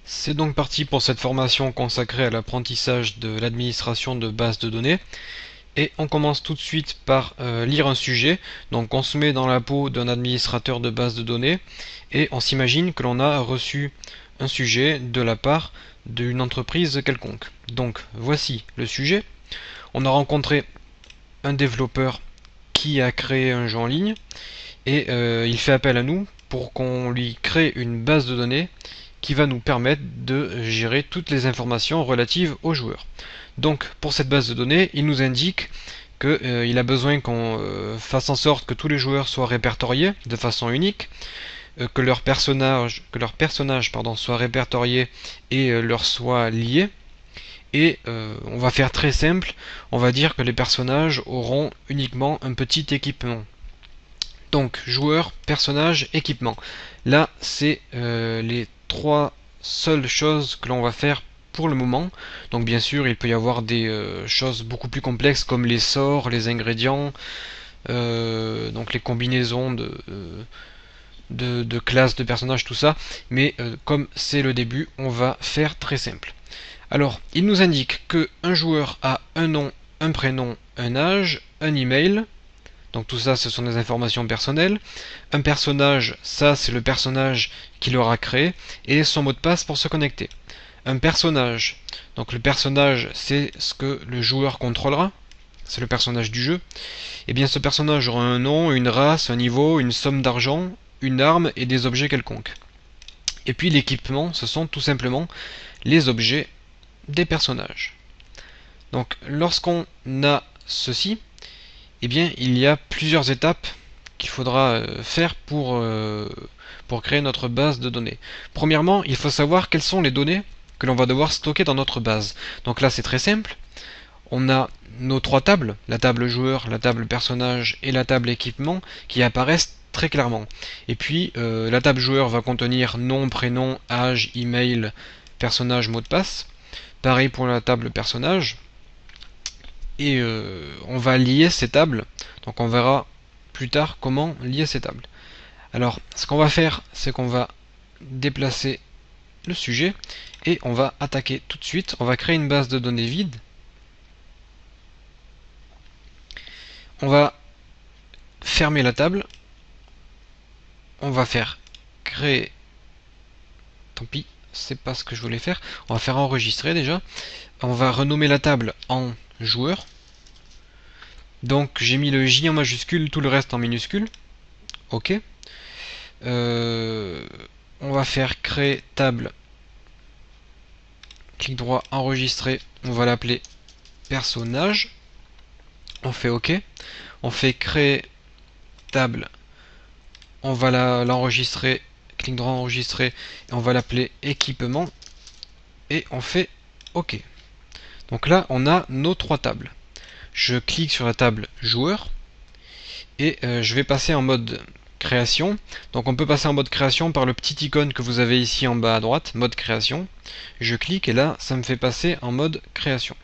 C'est donc parti pour cette formation consacrée à l'apprentissage de l'administration de bases de données. Et on commence tout de suite par lire un sujet. Donc on se met dans la peau d'un administrateur de base de données et on s'imagine que l'on a reçu un sujet de la part d'une entreprise quelconque. Donc voici le sujet. On a rencontré un développeur qui a créé un jeu en ligne et il fait appel à nous pour qu'on lui crée une base de données qui va nous permettre de gérer toutes les informations relatives aux joueurs. Donc pour cette base de données, il nous indique qu'il a besoin qu'on fasse en sorte que tous les joueurs soient répertoriés de façon unique, que leur personnage soit répertorié et leur soit lié. Et on va faire très simple, on va dire que les personnages auront uniquement un petit équipement. Donc joueur, personnage, équipement. Là, c'est les trois seules choses que l'on va faire pour le moment. Donc bien sûr, il peut y avoir des choses beaucoup plus complexes comme les sorts, les ingrédients, donc les combinaisons de classes, de personnages, tout ça. Mais comme c'est le début, on va faire très simple. Alors, il nous indique que un joueur a un nom, un prénom, un âge, un email. Donc tout ça, ce sont des informations personnelles. Un personnage, ça c'est le personnage qu'il aura créé, et son mot de passe pour se connecter. Un personnage, donc le personnage c'est ce que le joueur contrôlera, c'est le personnage du jeu. Et bien ce personnage aura un nom, une race, un niveau, une somme d'argent, une arme et des objets quelconques. Et puis l'équipement, ce sont tout simplement les objets des personnages. Donc lorsqu'on a ceci, eh bien, il y a plusieurs étapes qu'il faudra faire pour créer notre base de données. Premièrement, il faut savoir quelles sont les données que l'on va devoir stocker dans notre base. Donc là, c'est très simple. On a nos trois tables, la table joueur, la table personnage et la table équipement, qui apparaissent très clairement. Et puis, la table joueur va contenir nom, prénom, âge, email, personnage, mot de passe. Pareil pour la table personnage. Et on va lier ces tables. Donc on verra plus tard comment lier ces tables. Alors ce qu'on va faire, c'est qu'on va déplacer le sujet et on va attaquer tout de suite. On va créer une base de données vide. On va fermer la table. On va faire créer. Tant pis, c'est pas ce que je voulais faire. On va faire enregistrer déjà. On va renommer la table en joueur. Donc j'ai mis le J en majuscule, tout le reste en minuscule. Ok. On va faire créer table. Clic droit, enregistrer. On va l'appeler personnage. On fait OK. On fait créer table. On va l'enregistrer. Clic droit, enregistrer. Et on va l'appeler équipement. Et on fait OK. Donc là, on a nos trois tables. Je clique sur la table joueur. Et je vais passer en mode création. Donc on peut passer en mode création par le petit icône que vous avez ici en bas à droite, mode création. Je clique et là, ça me fait passer en mode création.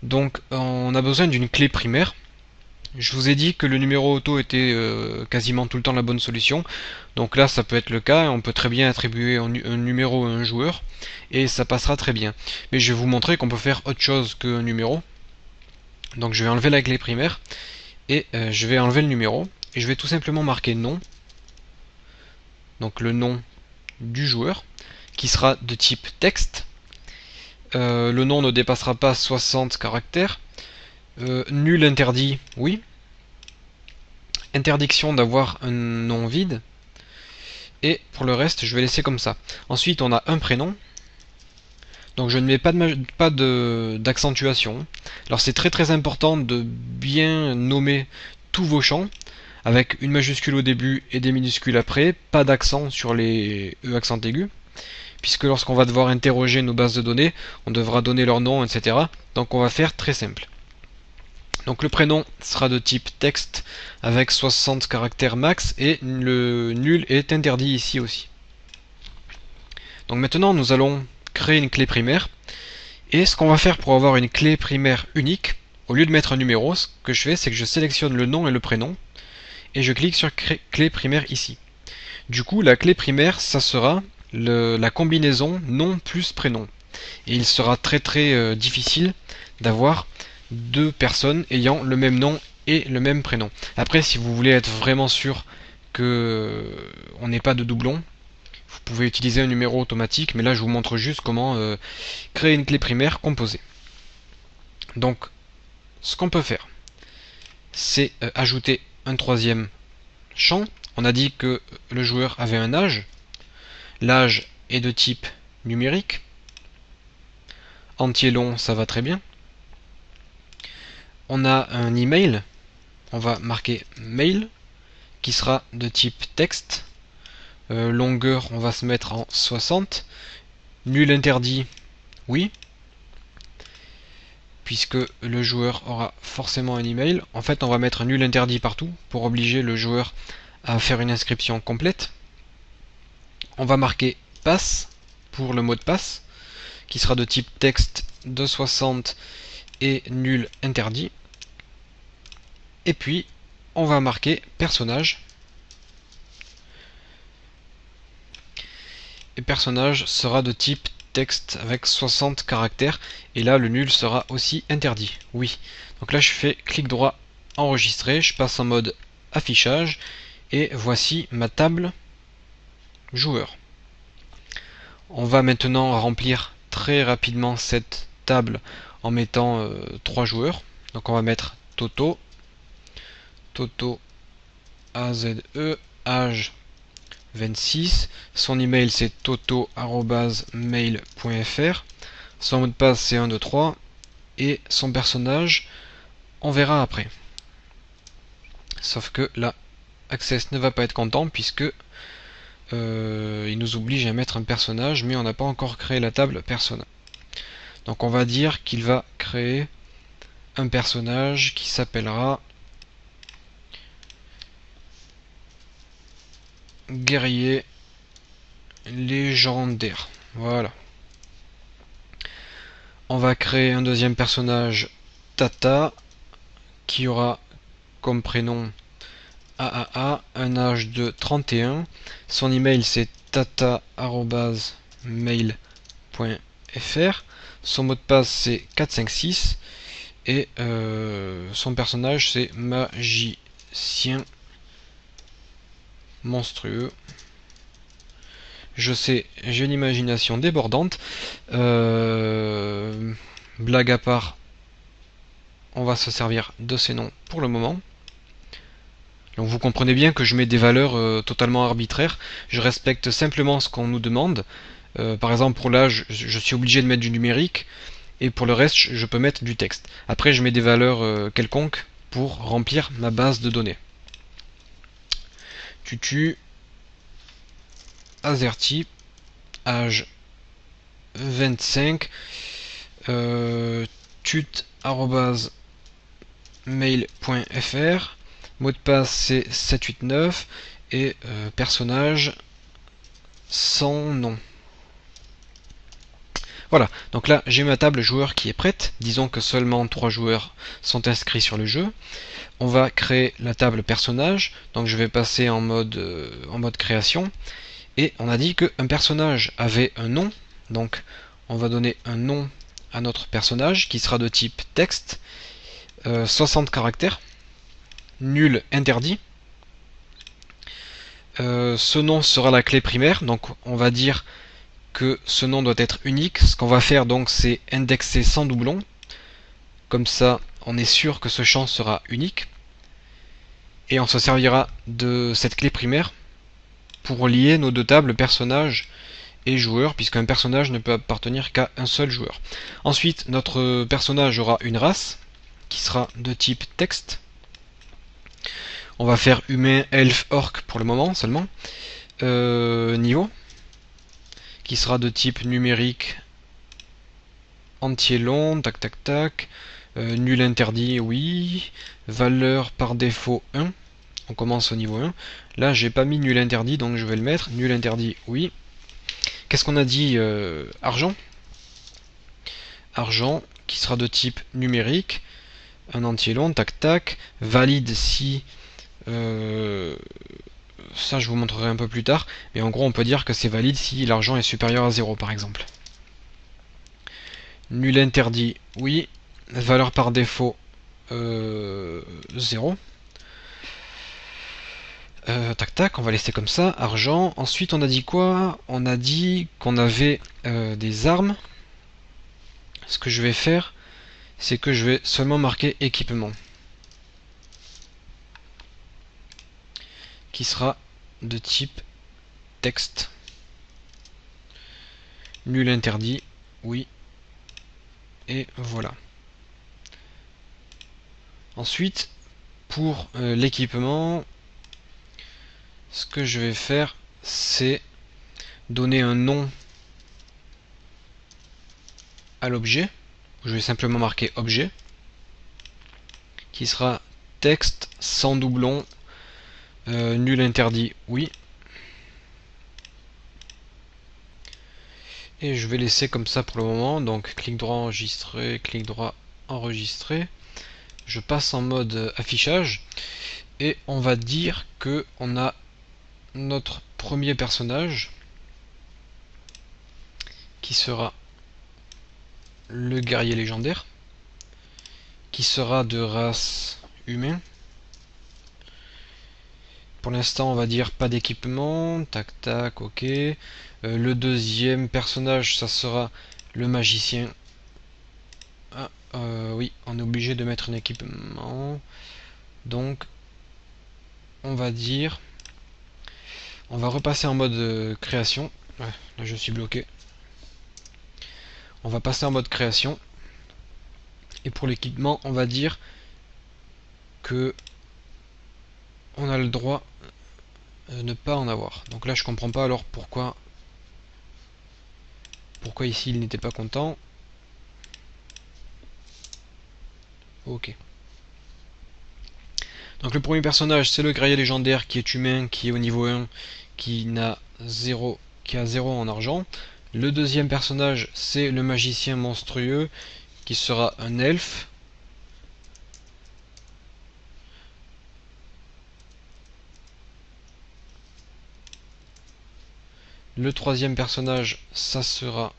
Donc on a besoin d'une clé primaire. Je vous ai dit que le numéro auto était quasiment tout le temps la bonne solution. Donc là, ça peut être le cas. On peut très bien attribuer un numéro à un joueur et ça passera très bien. Mais je vais vous montrer qu'on peut faire autre chose qu'un numéro. Donc je vais enlever la clé primaire et je vais enlever le numéro. Et je vais tout simplement marquer nom. Donc le nom du joueur qui sera de type texte. Le nom ne dépassera pas 60 caractères. Nul interdit, oui. Interdiction d'avoir un nom vide. Et pour le reste, je vais laisser comme ça. Ensuite, on a un prénom. Donc je ne mets pas d'accentuation. Alors c'est très très important de bien nommer tous vos champs, avec une majuscule au début et des minuscules après, pas d'accent sur les E accent aigu, puisque lorsqu'on va devoir interroger nos bases de données, on devra donner leur nom, etc. Donc on va faire très simple. Donc le prénom sera de type texte avec 60 caractères max et le nul est interdit ici aussi. Donc maintenant nous allons créer une clé primaire et ce qu'on va faire pour avoir une clé primaire unique, au lieu de mettre un numéro, ce que je fais c'est que je sélectionne le nom et le prénom et je clique sur clé primaire ici. Du coup la clé primaire ça sera la combinaison nom plus prénom. Et il sera très difficile d'avoir deux personnes ayant le même nom et le même prénom. Après, si vous voulez être vraiment sûr que on n'ait pas de doublon, vous pouvez utiliser un numéro automatique, mais là je vous montre juste comment créer une clé primaire composée. Donc, ce qu'on peut faire, c'est ajouter un troisième champ. On a dit que le joueur avait un âge. L'âge est de type numérique. Entier long, ça va très bien. On a un email. On va marquer mail, qui sera de type texte. Longueur, on va se mettre en 60. Nul interdit, oui, puisque le joueur aura forcément un email. En fait, on va mettre nul interdit partout pour obliger le joueur à faire une inscription complète. On va marquer passe pour le mot de passe, qui sera de type texte de 60 et nul interdit. Et puis, on va marquer personnage. Et personnage sera de type texte avec 60 caractères. Et là, le nul sera aussi interdit. Oui. Donc là, je fais clic droit, enregistrer. Je passe en mode affichage. Et voici ma table joueur. On va maintenant remplir très rapidement cette table en mettant 3 joueurs. Donc on va mettre Toto. Toto AZE, âge 26. Son email c'est toto@mail.fr. Son mot de passe c'est 1, 2, 3. Et son personnage, on verra après. Sauf que là, Access ne va pas être content puisque il nous oblige à mettre un personnage, mais on n'a pas encore créé la table personnage. Donc on va dire qu'il va créer un personnage qui s'appellera guerrier légendaire. Voilà. On va créer un deuxième personnage, Tata, qui aura comme prénom AAA, un âge de 31. Son email c'est tata@mail.fr. Son mot de passe c'est 456. Et son personnage c'est magicien monstrueux. Je sais, j'ai une imagination débordante. Blague à part, on va se servir de ces noms pour le moment. Donc vous comprenez bien que je mets des valeurs totalement arbitraires. Je respecte simplement ce qu'on nous demande. Par exemple pour l'âge, je suis obligé de mettre du numérique. Et pour le reste, je peux mettre du texte. Après, je mets des valeurs quelconques pour remplir ma base de données. Tutu, Azerty, âge 25, tut@mail.fr, mot de passe c'est 789 et personnage sans nom. Voilà, donc là j'ai ma table joueur qui est prête. Disons que seulement 3 joueurs sont inscrits sur le jeu. On va créer la table personnage, donc je vais passer en mode création. Et on a dit qu'un personnage avait un nom, donc on va donner un nom à notre personnage qui sera de type texte, 60 caractères, nul interdit. Ce nom sera la clé primaire, donc on va dire que ce nom doit être unique. Ce qu'on va faire donc c'est indexer sans doublon. Comme ça on est sûr que ce champ sera unique. Et on se servira de cette clé primaire pour lier nos deux tables personnage et joueur, puisqu'un personnage ne peut appartenir qu'à un seul joueur. Ensuite, notre personnage aura une race qui sera de type texte. On va faire humain, elfe, orc pour le moment seulement. Niveau qui sera de type numérique, entier long, tac tac tac. Nul interdit, oui. Valeur par défaut 1. On commence au niveau 1. Là, j'ai pas mis nul interdit, donc je vais le mettre. Nul interdit, oui. Qu'est-ce qu'on a dit argent. Argent, qui sera de type numérique. Un entier long, tac tac. Valide si ça je vous montrerai un peu plus tard, mais en gros on peut dire que c'est valide si l'argent est supérieur à 0 par exemple. Nul interdit, oui. Valeur par défaut, 0. Tac tac, on va laisser comme ça, argent. Ensuite on a dit quoi? On a dit qu'on avait des armes. Ce que je vais faire, c'est que je vais seulement marquer équipement, qui sera de type texte. Nul interdit, oui. Et voilà. Ensuite, pour l'équipement, ce que je vais faire, c'est donner un nom à l'objet. Je vais simplement marquer objet, qui sera texte sans doublon, nul interdit, oui. Et je vais laisser comme ça pour le moment. Donc clic droit enregistrer, clic droit enregistrer. Je passe en mode affichage et on va dire que on a notre premier personnage qui sera le guerrier légendaire, qui sera de race humain. Pour l'instant on va dire pas d'équipement, tac tac, ok. Le deuxième personnage ça sera le magicien. Ah, oui, on est obligé de mettre un équipement. Donc on va dire, on va repasser en mode création. Ouais, là je suis bloqué. On va passer en mode création. Et pour l'équipement, on va dire que on a le droit de ne pas en avoir. Donc là je comprends pas alors pourquoi ici il n'était pas content. Ok. Donc le premier personnage c'est le guerrier légendaire qui est humain, qui est au niveau 1, qui a 0 en argent. Le deuxième personnage c'est le magicien monstrueux qui sera un elfe. Le troisième personnage ça sera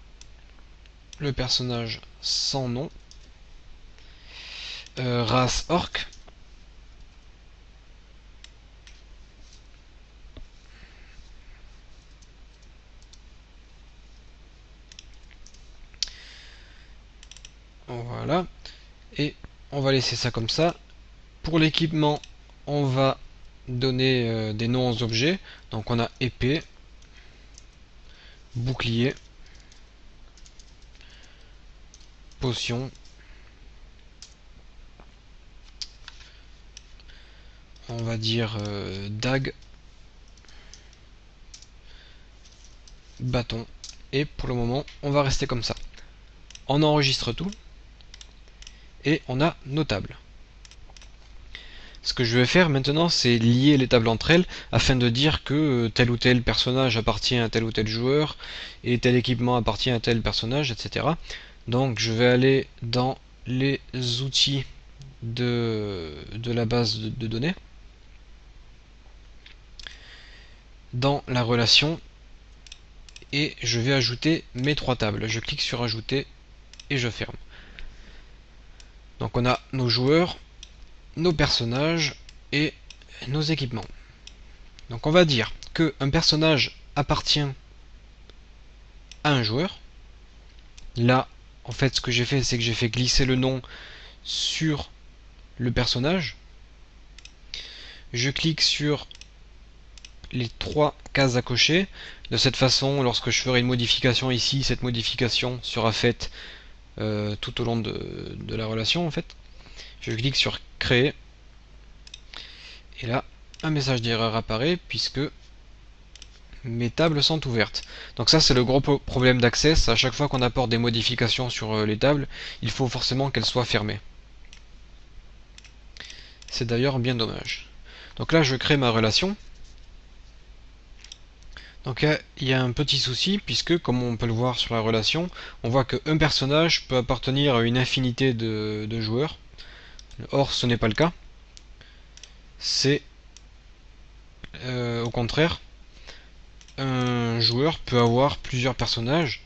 le personnage sans nom. Race orc. Voilà. Et on va laisser ça comme ça. Pour l'équipement, on va donner des noms aux objets. Donc on a épée, bouclier, potion, on va dire dague, bâton. Et pour le moment, on va rester comme ça. On enregistre tout et on a nos tables. Ce que je vais faire maintenant, c'est lier les tables entre elles afin de dire que tel ou tel personnage appartient à tel ou tel joueur et tel équipement appartient à tel personnage, etc. Donc je vais aller dans les outils de la base de données, dans la relation, et je vais ajouter mes trois tables. Je clique sur ajouter et je ferme. Donc on a nos joueurs, nos personnages et nos équipements. Donc on va dire qu'un personnage appartient à un joueur. Là, en fait, ce que j'ai fait, c'est que j'ai fait glisser le nom sur le personnage. Je clique sur les trois cases à cocher. De cette façon, lorsque je ferai une modification ici, cette modification sera faite tout au long de la relation en fait. Je clique sur créer et là un message d'erreur apparaît puisque mes tables sont ouvertes. Donc ça c'est le gros problème d'Access. À chaque fois qu'on apporte des modifications sur les tables, il faut forcément qu'elles soient fermées. C'est d'ailleurs bien dommage. Donc là je crée ma relation. Donc il y a un petit souci puisque comme on peut le voir sur la relation, on voit qu'un personnage peut appartenir à une infinité de joueurs. Or ce n'est pas le cas. C'est Au contraire, un joueur peut avoir plusieurs personnages.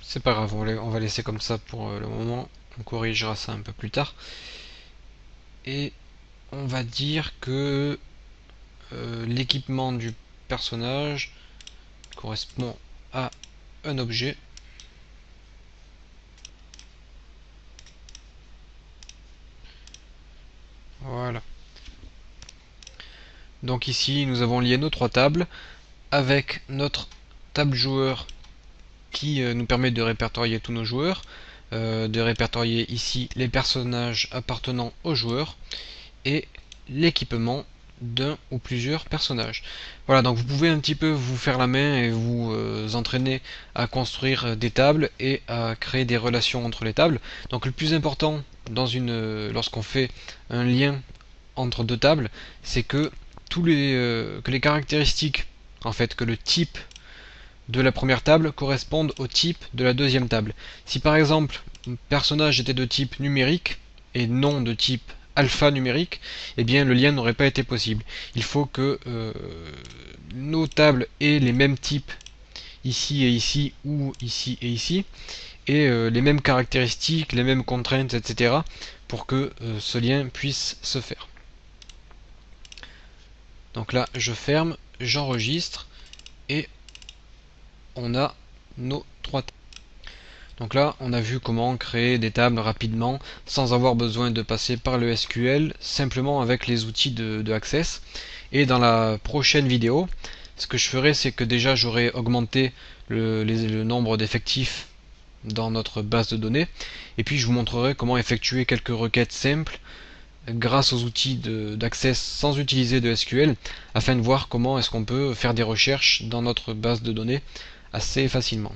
C'est pas grave, on va laisser comme ça pour le moment. On corrigera ça un peu plus tard. Et on va dire que l'équipement du personnage correspond à un objet. Voilà. Donc ici, nous avons lié nos trois tables avec notre table joueur qui nous permet de répertorier tous nos joueurs, de répertorier ici les personnages appartenant aux joueurs et l'équipement d'un ou plusieurs personnages. Voilà, donc vous pouvez un petit peu vous faire la main et vous entraîner à construire des tables et à créer des relations entre les tables. Donc le plus important lorsqu'on fait un lien entre deux tables, c'est que que les caractéristiques, en fait, que le type de la première table correspondent au type de la deuxième table. Si par exemple un personnage était de type numérique et non de type alphanumérique, eh bien le lien n'aurait pas été possible. Il faut que nos tables aient les mêmes types ici et ici, ou ici et ici, et les mêmes caractéristiques, les mêmes contraintes, etc. pour que ce lien puisse se faire. Donc là, je ferme, j'enregistre, et on a nos trois tables. Donc là, on a vu comment créer des tables rapidement sans avoir besoin de passer par le SQL, simplement avec les outils de Access. Et dans la prochaine vidéo, ce que je ferai, c'est que déjà j'aurai augmenté le nombre d'effectifs dans notre base de données. Et puis je vous montrerai comment effectuer quelques requêtes simples grâce aux outils d'Access sans utiliser de SQL, afin de voir comment est-ce qu'on peut faire des recherches dans notre base de données assez facilement.